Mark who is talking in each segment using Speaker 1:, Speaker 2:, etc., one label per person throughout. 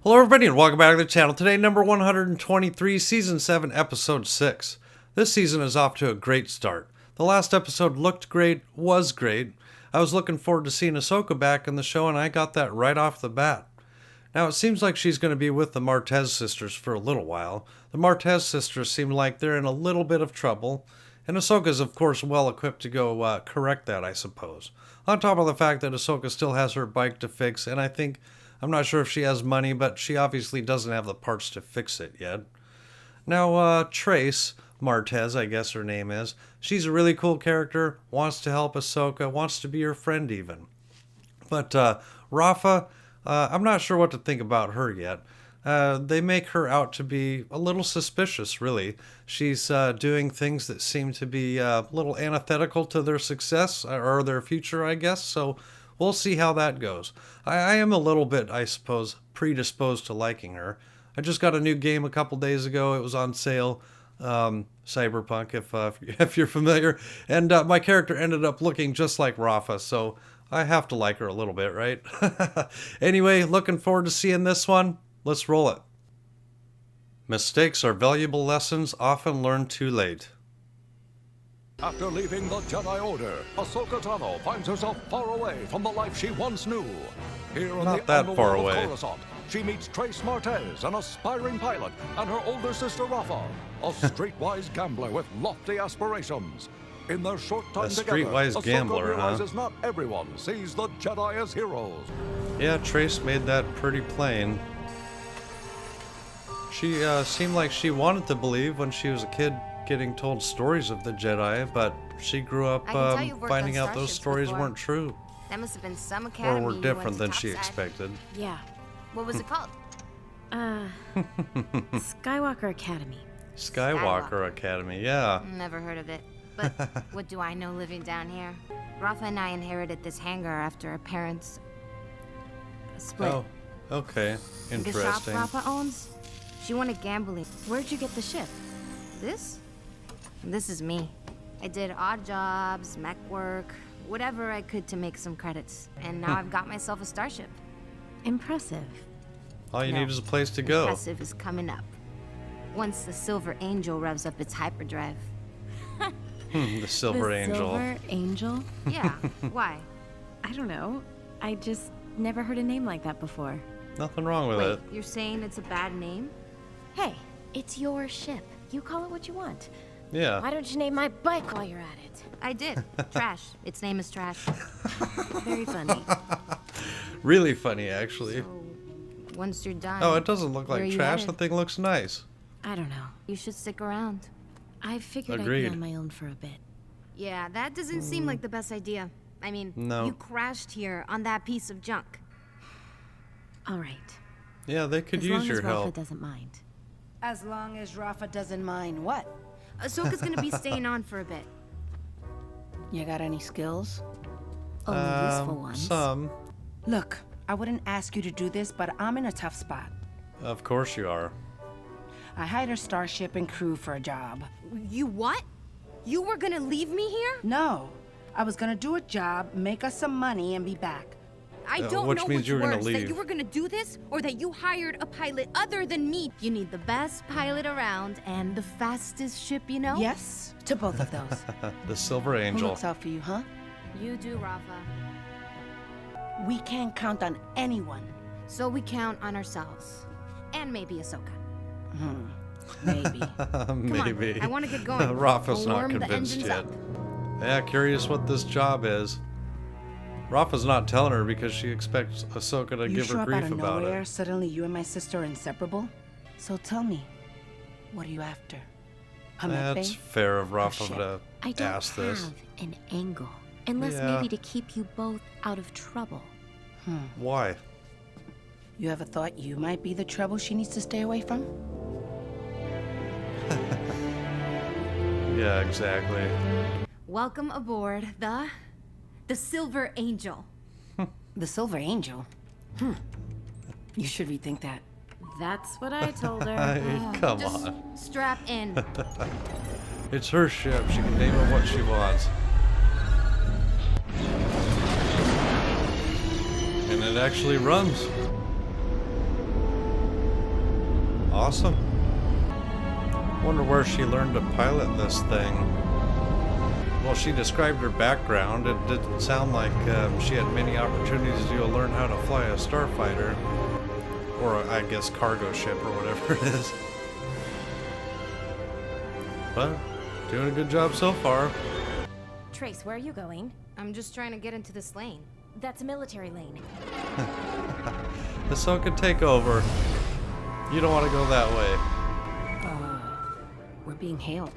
Speaker 1: Hello everybody and welcome back to the channel. Today, number 123, Season 7, Episode 6. This season is off to a great start. The last episode looked great, was great. I was looking forward to seeing Ahsoka back in the show and I got that right off the bat. Now it seems like she's going to be with the Martez sisters for a little while. The Martez sisters seem like they're in a little bit of trouble. And Ahsoka's of course well equipped to go correct that, I suppose. On top of the fact that Ahsoka still has her bike to fix, and I'm not sure if she has money, but she obviously doesn't have the parts to fix it yet. Now, Trace Martez, I guess her name is, she's a really cool character, wants to help Ahsoka, wants to be her friend even. But Rafa, I'm not sure what to think about her yet. They make her out to be a little suspicious, really. She's doing things that seem to be a little antithetical to their success, or their future, I guess, so we'll see how that goes. I am a little bit, I suppose, predisposed to liking her. I just got a new game a couple days ago. It was on sale, Cyberpunk, if you're familiar. And my character ended up looking just like Rafa, so I have to like her a little bit, right? Anyway, looking forward to seeing this one. Let's roll it. Mistakes are valuable lessons often learned too late.
Speaker 2: After leaving the Jedi Order, Ahsoka Tano finds herself far away from the life she once knew. Here in
Speaker 1: Not
Speaker 2: the
Speaker 1: that far
Speaker 2: underworld
Speaker 1: away.
Speaker 2: of Coruscant, she meets Trace Martez, an aspiring pilot, and her older sister Rafa, a streetwise gambler with lofty aspirations. In their short time together,
Speaker 1: streetwise
Speaker 2: Ahsoka
Speaker 1: gambler, huh?
Speaker 2: realizes not everyone sees the Jedi as heroes.
Speaker 1: Yeah, Trace made that pretty plain. She seemed like she wanted to believe when she was a kid getting told stories of the Jedi, but she grew up
Speaker 3: I can tell you've worked
Speaker 1: finding
Speaker 3: on
Speaker 1: out those
Speaker 3: starships
Speaker 1: stories
Speaker 3: before.
Speaker 1: weren't true,
Speaker 3: That must have been some
Speaker 1: or
Speaker 3: academy
Speaker 1: were
Speaker 3: you went
Speaker 1: different
Speaker 3: to
Speaker 1: than she
Speaker 3: topside.
Speaker 1: expected.
Speaker 4: Yeah.
Speaker 3: What was it called?
Speaker 4: Skywalker Academy.
Speaker 1: Skywalker Academy, yeah.
Speaker 3: Never heard of it. But what do I know living down here? Rafa and I inherited this hangar after our parents split.
Speaker 1: Oh, okay,
Speaker 3: The shop
Speaker 1: interesting.
Speaker 3: Rafa owns? She wanted gambling.
Speaker 4: Where'd you get the ship?
Speaker 3: This? This is me. I did odd jobs, mech work, whatever I could to make some credits. And now I've got myself a starship.
Speaker 4: Impressive.
Speaker 1: All you
Speaker 3: No,
Speaker 1: need is a place to go.
Speaker 3: Impressive is coming up. Once the Silver Angel revs up its hyperdrive.
Speaker 1: The Silver
Speaker 4: the
Speaker 1: Angel.
Speaker 4: Silver Angel?
Speaker 3: Yeah, why?
Speaker 4: I don't know. I just never heard a name like that before.
Speaker 1: Nothing wrong with
Speaker 3: Wait,
Speaker 1: it.
Speaker 3: you're saying it's a bad name?
Speaker 4: Hey, it's your ship. You call it what you want.
Speaker 1: Yeah.
Speaker 4: Why don't you name my bike while you're at it?
Speaker 3: I did. Trash. Its name is Trash.
Speaker 4: Very funny.
Speaker 1: Really funny, actually.
Speaker 3: So, once you're done,
Speaker 1: Oh, it doesn't look
Speaker 3: where
Speaker 1: like
Speaker 3: you
Speaker 1: trash.
Speaker 3: headed?
Speaker 1: The thing looks nice.
Speaker 4: I don't know.
Speaker 3: You should stick around.
Speaker 4: I figured I'd
Speaker 1: Agreed.
Speaker 4: be on my own for a bit.
Speaker 3: Yeah, that doesn't seem like the best idea. I mean,
Speaker 1: No.
Speaker 3: you crashed here on that piece of junk.
Speaker 4: All right.
Speaker 1: Yeah, they could
Speaker 4: As
Speaker 1: use
Speaker 4: long
Speaker 1: your
Speaker 4: as Rafa
Speaker 1: help.
Speaker 4: doesn't mind.
Speaker 5: As long as Rafa doesn't mind what?
Speaker 3: Ahsoka's gonna be staying on for a bit.
Speaker 5: You got any skills?
Speaker 4: Only useful ones.
Speaker 1: Some.
Speaker 5: Look, I wouldn't ask you to do this, but I'm in a tough spot.
Speaker 1: Of course you are.
Speaker 5: I hired a starship and crew for a job.
Speaker 3: You what? You were gonna leave me here?
Speaker 5: No, I was gonna do a job, make us some money, and be back.
Speaker 3: I don't
Speaker 1: which
Speaker 3: know
Speaker 1: means
Speaker 3: which
Speaker 1: you were gonna
Speaker 3: worse,
Speaker 1: leave.
Speaker 3: that you were gonna do this, or that you hired a pilot other than me. You need the best pilot around and the fastest ship, you know?
Speaker 5: Yes, to both of those.
Speaker 1: The Silver
Speaker 5: Who
Speaker 1: Angel.
Speaker 5: looks out for you, huh?
Speaker 3: You do, Rafa.
Speaker 5: We can't count on anyone.
Speaker 3: So we count on ourselves. And maybe Ahsoka.
Speaker 5: Maybe.
Speaker 1: Maybe.
Speaker 3: on, I wanna get going.
Speaker 1: Rafa's
Speaker 3: We'll
Speaker 1: not
Speaker 3: warm the
Speaker 1: convinced
Speaker 3: engines
Speaker 1: yet.
Speaker 3: up.
Speaker 1: Yeah, curious what this job is. Rafa's not telling her because she expects Ahsoka to
Speaker 5: You
Speaker 1: give
Speaker 5: show
Speaker 1: her
Speaker 5: up
Speaker 1: grief
Speaker 5: out of
Speaker 1: about
Speaker 5: nowhere,
Speaker 1: it.
Speaker 5: suddenly you and my sister are inseparable? So tell me, what are you after?
Speaker 1: That's
Speaker 5: Hamepe?
Speaker 1: fair of Rafa
Speaker 5: shit.
Speaker 1: to
Speaker 4: I don't
Speaker 1: ask this.
Speaker 4: have an angle. Unless
Speaker 1: Yeah.
Speaker 4: maybe to keep you both out of trouble.
Speaker 1: Why?
Speaker 5: You ever thought you might be the trouble she needs to stay away from?
Speaker 1: Yeah, exactly.
Speaker 3: Welcome aboard the Silver Angel.
Speaker 5: The Silver Angel? You should rethink that.
Speaker 4: That's what I told her.
Speaker 1: Hey, come
Speaker 3: Just
Speaker 1: on.
Speaker 3: strap in.
Speaker 1: It's her ship. She can name it what she wants. And it actually runs. Awesome. Wonder where she learned to pilot this thing. Well, she described her background. It didn't sound like she had many opportunities to learn how to fly a starfighter. Or, I guess, cargo ship or whatever it is. But, doing a good job so far.
Speaker 4: Trace, where are you going?
Speaker 3: I'm just trying to get into this lane.
Speaker 4: That's a military lane.
Speaker 1: So it could take over. You don't want to go that way.
Speaker 5: We're being hailed.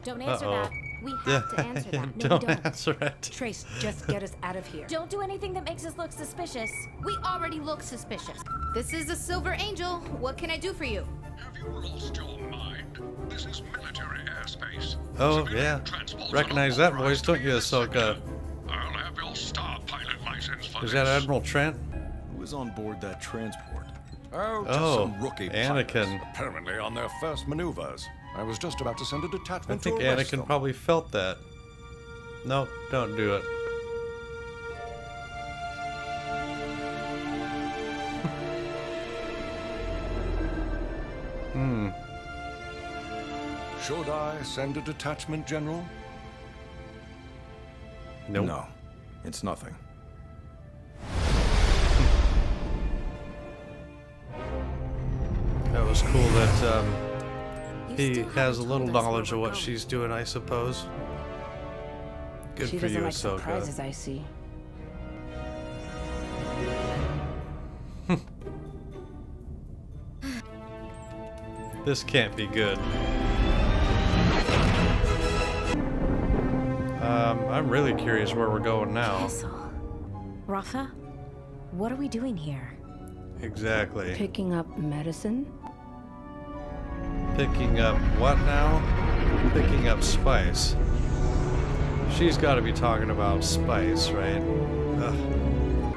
Speaker 4: Don't answer
Speaker 1: Uh-oh.
Speaker 4: that.
Speaker 3: We have to answer that.
Speaker 4: No,
Speaker 1: Don't
Speaker 4: we don't.
Speaker 1: answer it.
Speaker 5: Trace, just get us out of here.
Speaker 4: Don't do anything that makes us look suspicious.
Speaker 3: We already look suspicious. This is a Silver Angel. What can I do for you?
Speaker 6: Have you lost your mind? This is military airspace.
Speaker 1: Oh,
Speaker 6: Civilian
Speaker 1: yeah.
Speaker 6: transports
Speaker 1: Recognize
Speaker 6: are
Speaker 1: that voice, don't you,
Speaker 6: authorized
Speaker 1: Ahsoka?
Speaker 6: to I'll have your star pilot license for
Speaker 1: Is
Speaker 6: this.
Speaker 1: that Admiral Trent?
Speaker 7: Who was on board that transport?
Speaker 2: Oh, just
Speaker 1: Oh,
Speaker 2: some rookie
Speaker 1: Anakin.
Speaker 2: pilots, apparently on their first maneuvers. I was just about to send a
Speaker 1: I
Speaker 2: detachment
Speaker 1: think
Speaker 2: to arrest
Speaker 1: Anakin
Speaker 2: them.
Speaker 1: probably felt that. Nope, don't do it.
Speaker 2: Should I send a detachment, General?
Speaker 1: Nope.
Speaker 7: No, it's nothing.
Speaker 1: That was cool that
Speaker 4: You
Speaker 1: he
Speaker 4: still
Speaker 1: has a
Speaker 4: haven't
Speaker 1: little
Speaker 4: told us where
Speaker 1: knowledge of
Speaker 4: we're
Speaker 1: what
Speaker 4: going.
Speaker 1: she's doing, I suppose. Good
Speaker 5: She
Speaker 1: for
Speaker 5: doesn't
Speaker 1: you,
Speaker 5: like
Speaker 1: Ahsoka.
Speaker 5: surprises, I see.
Speaker 1: This can't be good. I'm really curious where we're going now.
Speaker 4: Castle. Rafa, what are we doing here?
Speaker 1: Exactly.
Speaker 5: Picking up medicine?
Speaker 1: Picking up what now? Picking up spice. She's got to be talking about spice, right? Ugh.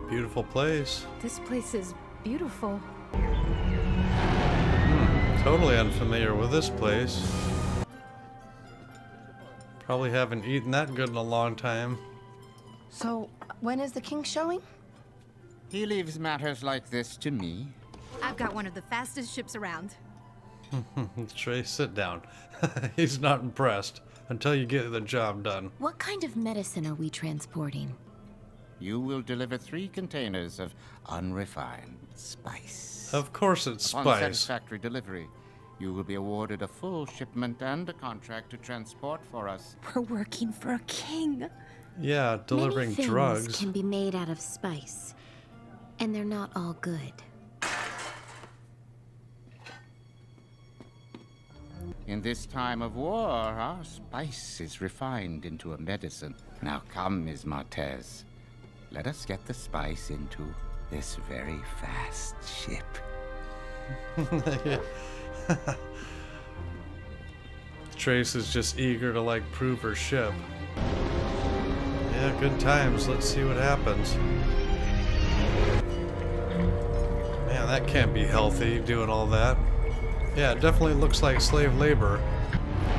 Speaker 1: Beautiful place.
Speaker 3: This place is beautiful.
Speaker 1: Totally unfamiliar with this place. Probably haven't eaten that good in a long time.
Speaker 5: So, when is the king showing?
Speaker 8: He leaves matters like this to me.
Speaker 3: I've got one of the fastest ships around.
Speaker 1: Trey, sit down. He's not impressed until you get the job done.
Speaker 4: What kind of medicine are we transporting?
Speaker 8: You will deliver 3 containers of unrefined spice.
Speaker 1: Of course it's
Speaker 8: Upon
Speaker 1: spice.
Speaker 8: satisfactory delivery, you will be awarded a full shipment and a contract to transport for us.
Speaker 4: We're working for a king.
Speaker 1: Yeah, delivering
Speaker 4: Many things
Speaker 1: drugs.
Speaker 4: can be made out of spice, and they're not all good.
Speaker 8: In this time of war, our spice is refined into a medicine. Now come, Ms. Martez. Let us get the spice into this very fast ship.
Speaker 1: Trace is just eager to like prove her ship. Yeah, good times. Let's see what happens. Man, that can't be healthy doing all that. Yeah, it definitely looks like slave labor.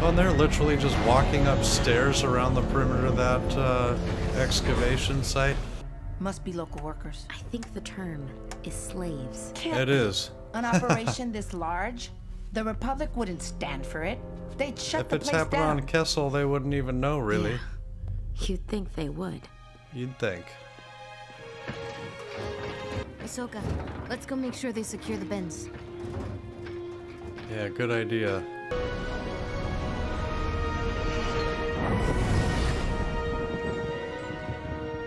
Speaker 1: Oh, and they're literally just walking upstairs around the perimeter of that excavation site.
Speaker 5: Must be local workers.
Speaker 4: I think the term is slaves.
Speaker 5: Can't
Speaker 1: It
Speaker 5: be.
Speaker 1: is.
Speaker 5: An operation this large? The Republic wouldn't stand for it. They'd shut
Speaker 1: If
Speaker 5: the
Speaker 1: it's
Speaker 5: place
Speaker 1: happening
Speaker 5: down.
Speaker 1: on Kessel, they wouldn't even know, really.
Speaker 4: Yeah. You'd think they would.
Speaker 1: You'd think.
Speaker 3: Ahsoka, let's go make sure they secure the bins.
Speaker 1: Yeah, good idea.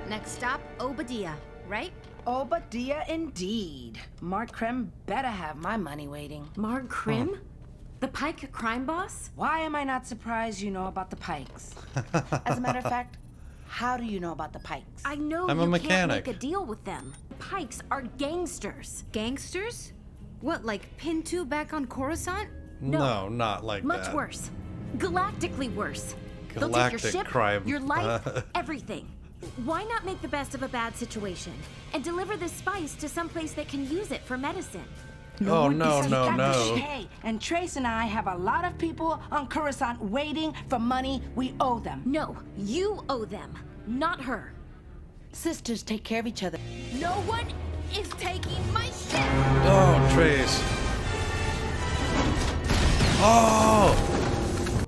Speaker 3: Next stop, Obadiah, right?
Speaker 5: Obadiah indeed. Mark Krem better have my money waiting.
Speaker 4: Marg Krim? The Pike crime boss?
Speaker 5: Why am I not surprised you know about the Pikes? As a matter of fact, how do you know about the Pikes?
Speaker 4: I know
Speaker 1: I'm a
Speaker 4: you
Speaker 1: mechanic.
Speaker 4: can't make a deal with them. The Pikes are gangsters.
Speaker 3: Gangsters? What, like Pin 2 back on Coruscant?
Speaker 1: No, not like
Speaker 4: Much
Speaker 1: that.
Speaker 4: worse. Galactically worse. They'll take your
Speaker 1: Galactic
Speaker 4: ship,
Speaker 1: crime.
Speaker 4: your life, everything. Why not make the best of a bad situation and deliver this spice to some place that can use it for medicine?
Speaker 1: Oh,
Speaker 5: one
Speaker 1: no,
Speaker 5: is
Speaker 1: no,
Speaker 5: got
Speaker 1: no.
Speaker 5: to pay. And Trace and I have a lot of people on Coruscant waiting for money we owe them.
Speaker 4: No, you owe them, not her.
Speaker 5: Sisters take care of each other.
Speaker 4: No one is taking my ship?
Speaker 1: Oh, Trace. Oh!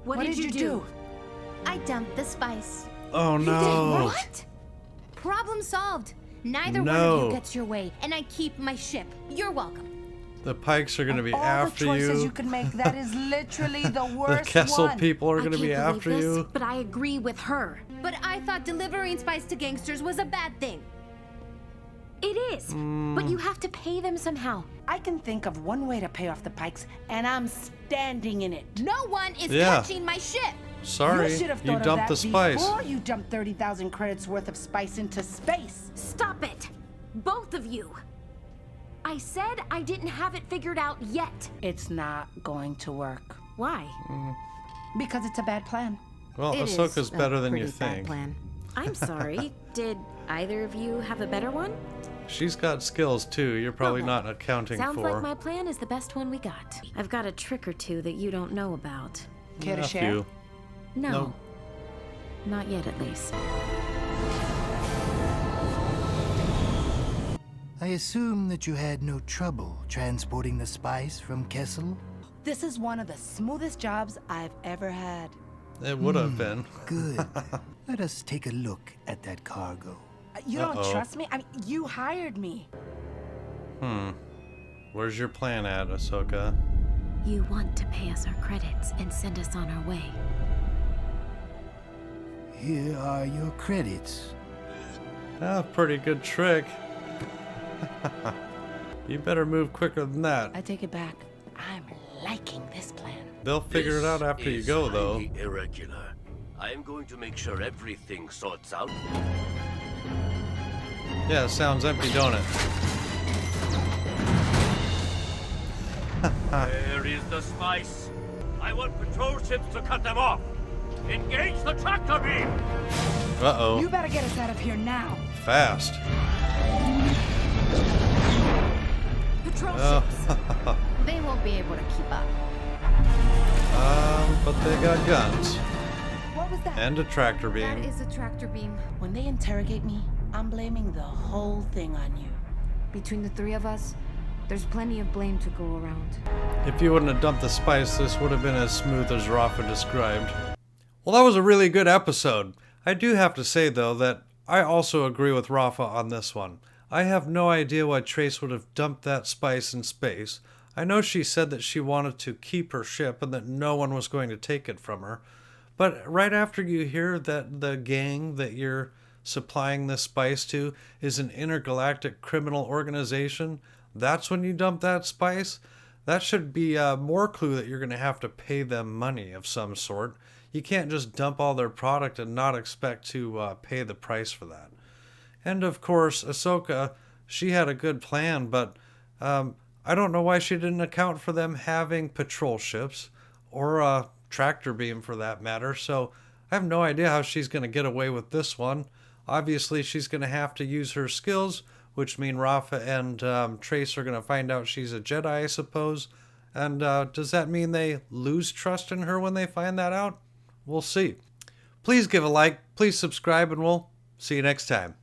Speaker 4: What did you do?
Speaker 3: I dumped the spice.
Speaker 1: Oh no.
Speaker 3: What? Problem solved. Neither one
Speaker 1: No.
Speaker 3: of you gets your way, and I keep my ship. You're welcome.
Speaker 1: The Pikes are going to be
Speaker 5: All
Speaker 1: after
Speaker 5: the choices you
Speaker 1: you.
Speaker 5: could make, that is literally the
Speaker 1: The
Speaker 5: worst
Speaker 1: Kessel
Speaker 5: one.
Speaker 1: people are
Speaker 4: I
Speaker 1: going to
Speaker 4: can't
Speaker 1: be
Speaker 4: believe
Speaker 1: after
Speaker 4: this,
Speaker 1: you.
Speaker 4: but I agree with her.
Speaker 3: But I thought delivering spice to gangsters was a bad thing.
Speaker 4: It is, but you have to pay them somehow.
Speaker 5: I can think of one way to pay off the Pikes, and I'm standing in it.
Speaker 3: No one is
Speaker 1: Yeah.
Speaker 3: touching my ship.
Speaker 1: Sorry,
Speaker 5: You should have
Speaker 1: you
Speaker 5: thought of
Speaker 1: dumped
Speaker 5: that
Speaker 1: the spice.
Speaker 5: before you dumped 30,000 credits worth of spice into space.
Speaker 4: Stop it! Both of you! I said I didn't have it figured out yet.
Speaker 5: It's not going to work.
Speaker 4: Why?
Speaker 5: Because it's a bad plan.
Speaker 1: Well,
Speaker 3: It is
Speaker 1: Ahsoka's
Speaker 3: a
Speaker 1: better than
Speaker 3: pretty
Speaker 1: you
Speaker 3: bad
Speaker 1: think.
Speaker 3: plan.
Speaker 4: I'm sorry. Did either of you have a better one?
Speaker 1: She's got skills too. You're probably
Speaker 4: Okay.
Speaker 1: not accounting
Speaker 4: Sounds
Speaker 1: for.
Speaker 4: like my plan is the best one we got. I've got a trick or two that you don't know about.
Speaker 5: Care to
Speaker 1: A
Speaker 5: share?
Speaker 1: few.
Speaker 4: No.
Speaker 1: Nope.
Speaker 4: Not yet, at least.
Speaker 9: I assume that you had no trouble transporting the spice from Kessel?
Speaker 5: This is one of the smoothest jobs I've ever had.
Speaker 1: It would have been.
Speaker 9: Good. Let us take a look at that cargo.
Speaker 5: You
Speaker 1: Uh-oh.
Speaker 5: don't trust me? I mean, you hired me.
Speaker 1: Where's your plan at, Ahsoka?
Speaker 4: You want to pay us our credits and send us on our way.
Speaker 9: Here are your credits.
Speaker 1: Ah, pretty good trick. You better move quicker than that.
Speaker 5: I take it back. I'm liking this plan.
Speaker 1: They'll figure it out after you go, though.
Speaker 10: Highly irregular. I am going to make sure everything sorts out.
Speaker 1: Yeah, it sounds empty, don't it?
Speaker 10: Where is the spice? I want patrol ships to cut them off. Engage the tractor beam.
Speaker 1: Uh-oh.
Speaker 5: You better get us out of here now.
Speaker 1: Fast.
Speaker 4: Patrol
Speaker 1: Oh.
Speaker 4: ships.
Speaker 3: They won't be able to keep up.
Speaker 1: But they got guns.
Speaker 5: What was that?
Speaker 1: And a tractor
Speaker 3: That
Speaker 1: beam.
Speaker 3: is a tractor beam.
Speaker 5: When they interrogate me, I'm blaming the whole thing on you.
Speaker 3: Between the three of us, there's plenty of blame to go around.
Speaker 1: If you wouldn't have dumped the spice, this would have been as smooth as Rafa described. Well, that was a really good episode. I do have to say, though, that I also agree with Rafa on this one. I have no idea why Trace would have dumped that spice in space. I know she said that she wanted to keep her ship and that no one was going to take it from her. But right after you hear that the gang that you're supplying this spice to is an intergalactic criminal organization, that's when you dump that spice? That should be more clue that you're going to have to pay them money of some sort. You can't just dump all their product and not expect to pay the price for that. And of course, Ahsoka, she had a good plan, but I don't know why she didn't account for them having patrol ships or a tractor beam for that matter. So I have no idea how she's going to get away with this one. Obviously, she's going to have to use her skills, which mean Rafa and Trace are going to find out she's a Jedi, I suppose. And does that mean they lose trust in her when they find that out? We'll see. Please give a like, please subscribe, and we'll see you next time.